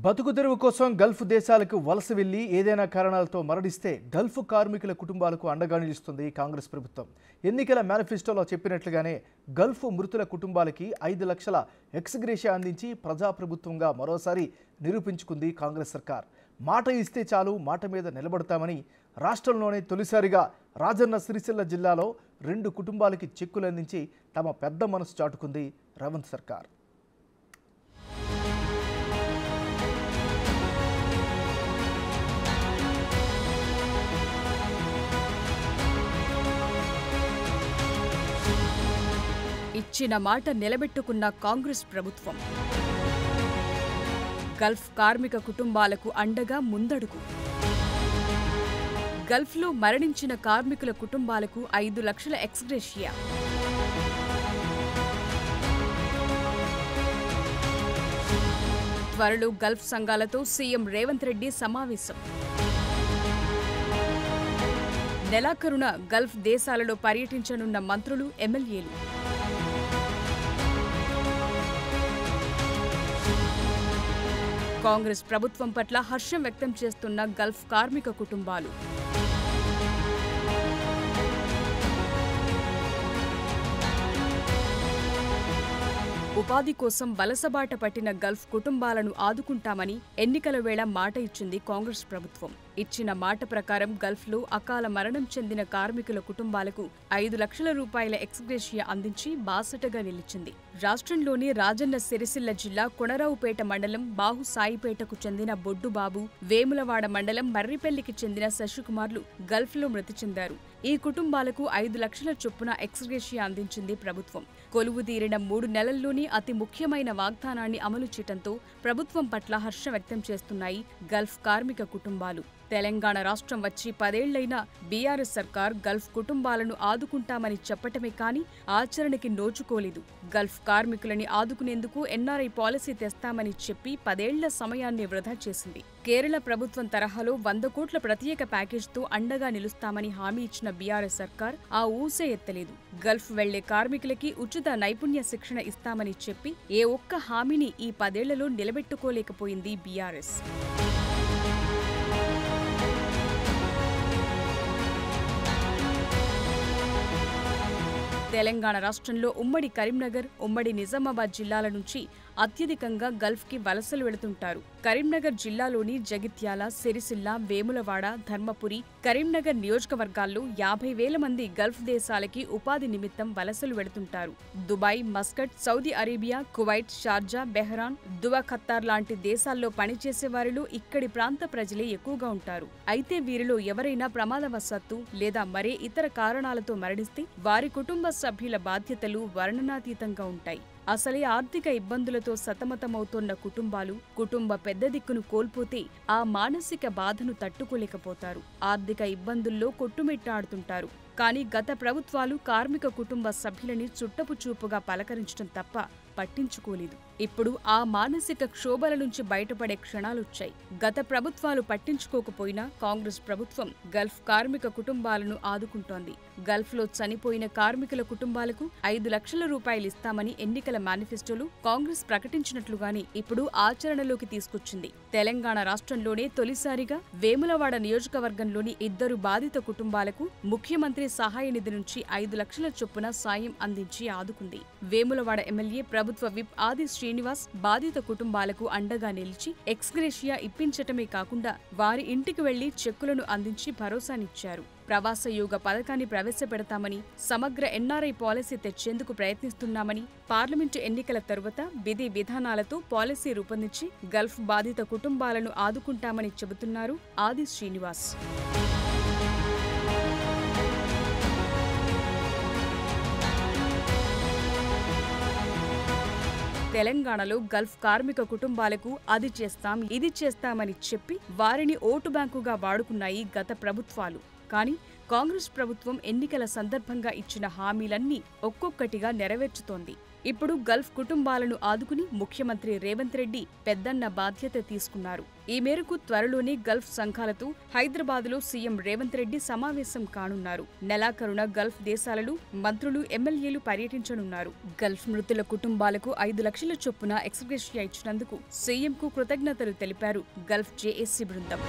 బతుకు తెరువు కోసం గల్ఫ్ దేశాలకు వలస వెళ్లి ఏదైనా కారణాలతో మరణిస్తే గల్ఫ్ కార్మికుల కుటుంబాలకు అండగా నిలుస్తుంది కాంగ్రెస్ ప్రభుత్వం. ఎన్నికల మేనిఫెస్టోలో చెప్పినట్లుగానే గల్ఫ్ మృతుల కుటుంబాలకి 5 లక్షల ఎక్స్‌గ్రేషియా అందించి ప్రజాప్రభుత్వంగా మరోసారి నిరూపించుకుంది కాంగ్రెస్ సర్కార్. మాట ఇస్తే చాలు మాట మీద నిలబడతామని రాష్ట్రంలోనే తొలిసారిగా రాజన్న సిరిసిల్ల జిల్లాలో 2 కుటుంబాలకి చెక్కులు అందించి తమ పెద్ద మనసు చాటుకుంది రేవంత్ సర్కార్. ఇచ్చిన మాట నిలబెట్టుకున్న కాంగ్రెస్ ప్రభుత్వం గల్ఫ్ కార్మిక కుటుంబాలకు అండగా ముందడుగు. గల్ఫ్లో మరణించిన కార్మికుల కుటుంబాలకు 5 లక్షల ఎక్స్‌గ్రేషియా. త్వరలో గల్ఫ్ సంఘాలతో సీఎం రేవంత్ రెడ్డి సమావేశం. నెలాఖరున గల్ఫ్ దేశాలలో పర్యటించనున్న మంత్రులు, ఎమ్మెల్యేలు. కాంగ్రెస్ ప్రభుత్వం పట్ల హర్షం వ్యక్తం చేస్తున్న గల్ఫ్ కార్మిక కుటుంబాలు. ఉపాధి కోసం వలసబాట పట్టిన గల్ఫ్ కుటుంబాలను ఆదుకుంటామని ఎన్నికల వేళ మాట ఇచ్చింది కాంగ్రెస్ ప్రభుత్వం. ఇచ్చిన మాట ప్రకారం గల్ఫ్లో అకాల మరణం చెందిన కార్మికుల కుటుంబాలకు 5 లక్షల రూపాయల ఎక్స్‌గ్రేషియా అందించి బాసటగా నిలిచింది. రాష్ట్రంలోని రాజన్న సిరిసిల్ల జిల్లా కొనరావుపేట మండలం బాహుసాయిపేటకు చెందిన బొడ్డుబాబు, వేములవాడ మండలం మర్రిపెల్లికి చెందిన శశికుమార్లు గల్ఫ్లో మృతి చెందారు. ఈ కుటుంబాలకు 5 లక్షల చొప్పున ఎక్స్‌గ్రేషియా అందించింది ప్రభుత్వం. కొలువు తీరిన 3 నెలల్లోనే అతి ముఖ్యమైన వాగ్దానాన్ని అమలు చేయడంతో ప్రభుత్వం పట్ల హర్షం వ్యక్తం చేస్తున్నాయి గల్ఫ్ కార్మిక కుటుంబాలు. తెలంగాణ రాష్ట్రం వచ్చి 10 ఏళ్లైనా బీఆర్ఎస్ సర్కార్ గల్ఫ్ కుటుంబాలను ఆదుకుంటామని చెప్పటమే కానీ ఆచరణకి నోచుకోలేదు. గల్ఫ్ కార్మికులని ఆదుకునేందుకు ఎన్ఆర్ఐ పాలసీ తెస్తామని చెప్పి 10 ఏళ్ల సమయాన్ని వృధా చేసింది. కేరళ ప్రభుత్వం తరహాలో 100 కోట్ల ప్రత్యేక ప్యాకేజ్తో అండగా నిలుస్తామని హామీ ఇచ్చిన బీఆర్ఎస్ సర్కార్ ఆ ఊసే ఎత్తలేదు. గల్ఫ్ వెళ్లే కార్మికులకి ఉచిత నైపుణ్య శిక్షణ ఇస్తామని చెప్పి ఏ ఒక్క హామీని ఈ 10 ఏళ్లలో నిలబెట్టుకోలేకపోయింది బీఆర్ఎస్. తెలంగాణ రాష్ట్రంలో ఉమ్మడి కరీంనగర్, ఉమ్మడి నిజామాబాద్ జిల్లాల నుంచి అత్యధికంగా గల్ఫ్కి వలసలు వెళుతుంటారు. కరీంనగర్ జిల్లాలోని జగిత్యాల, సిరిసిల్ల, వేములవాడ, ధర్మపురి, కరీంనగర్ నియోజకవర్గాల్లో 50,000 మంది గల్ఫ్ దేశాలకి ఉపాధి నిమిత్తం వలసలు వెళుతుంటారు. Dubai, Muscat, Saudi Arabia, Kuwait, Sharjah, Bahrain, దువా, ఖత్తార్ లాంటి దేశాల్లో పనిచేసే వారిలో ఇక్కడి ప్రాంత ప్రజలే ఎక్కువగా ఉంటారు. అయితే వీరిలో ఎవరైనా ప్రమాదవశాత్తు లేదా మరే ఇతర కారణాలతో మరణిస్తే వారి కుటుంబ సభ్యుల బాధ్యతలు వర్ణనాతీతంగా ఉంటాయి. అసలే ఆర్థిక ఇబ్బందులతో సతమతమవుతోన్న కుటుంబాలు కుటుంబ పెద్ద దిక్కును కోల్పోతే ఆ మానసిక బాధను తట్టుకోలేకపోతారు. ఆర్థిక ఇబ్బందుల్లో కొట్టుమిట్టాడుతుంటారు. కానీ గత ప్రభుత్వాలు కార్మిక కుటుంబ సభ్యులని చుట్టపు చూపుగా పలకరించడం తప్ప పట్టించుకోలేదు. ఇప్పుడు ఆ మానసిక క్షోభల నుంచి బయటపడే క్షణాలొచ్చాయి. గత ప్రభుత్వాలు పట్టించుకోకపోయినా కాంగ్రెస్ ప్రభుత్వం గల్ఫ్ కార్మిక కుటుంబాలను ఆదుకుంటోంది. గల్ఫ్లో చనిపోయిన కార్మికుల కుటుంబాలకు 5 లక్షల రూపాయలు ఇస్తామని ఎన్నికల మేనిఫెస్టోలో కాంగ్రెస్ ప్రకటించినట్లుగానే ఇప్పుడు ఆచరణలోకి తీసుకొచ్చింది. తెలంగాణ రాష్ట్రంలోనే తొలిసారిగా వేములవాడ నియోజకవర్గంలోని 2 బాధిత కుటుంబాలకు ముఖ్యమంత్రి సహాయ నిధి నుంచి 5 లక్షల చొప్పున సాయం అందించి ఆదుకుంది. వేములవాడ ఎమ్మెల్యే ప్రభుత్వ విప్ ఆది శ్రీనివాస్ బాధిత కుటుంబాలకు అండగా నిలిచి ఎక్స్‌గ్రేషియా ఇప్పించటమే కాకుండా వారి ఇంటికి వెళ్లి చెక్కులను అందించి భరోసానిచ్చారు. ప్రవాస యోగ పథకాన్ని ప్రవేశపెడతామని, సమగ్ర ఎన్ఆర్ఐ పాలసీ తెచ్చేందుకు ప్రయత్నిస్తున్నామని, పార్లమెంటు ఎన్నికల తరువాత విధి విధానాలతో పాలసీ రూపొందించి గల్ఫ్ బాధిత కుటుంబాలను ఆదుకుంటామని చెబుతున్నారు ఆది శ్రీనివాస్. తెలంగాణలో గల్ఫ్ కార్మిక కుటుంబాలకు అది చేస్తాం, ఇది చేస్తామని చెప్పి వారిని ఓటు బ్యాంకుగా వాడుకున్నాయి గత ప్రభుత్వాలు. కానీ కాంగ్రెస్ ప్రభుత్వం ఎన్నికల సందర్భంగా ఇచ్చిన హామీలన్నీ ఒక్కొక్కటిగా నెరవేర్చుతోంది. ఇప్పుడు గల్ఫ్ కుటుంబాలను ఆదుకుని ముఖ్యమంత్రి రేవంత్ రెడ్డి పెద్దన్న బాధ్యత తీసుకున్నారు. ఈ మేరకు త్వరలోనే గల్ఫ్ సంఘాలతో హైదరాబాద్లో సీఎం రేవంత్ రెడ్డి సమావేశం కానున్నారు. నెలాఖరున గల్ఫ్ దేశాలలో మంత్రులు, ఎమ్మెల్యేలు పర్యటించనున్నారు. గల్ఫ్ మృతుల కుటుంబాలకు 5 లక్షల చొప్పున ఎక్స్‌గ్రేషియా ఇచ్చినందుకు సీఎంకు కృతజ్ఞతలు తెలిపారు గల్ఫ్ జేఏసీ బృందం.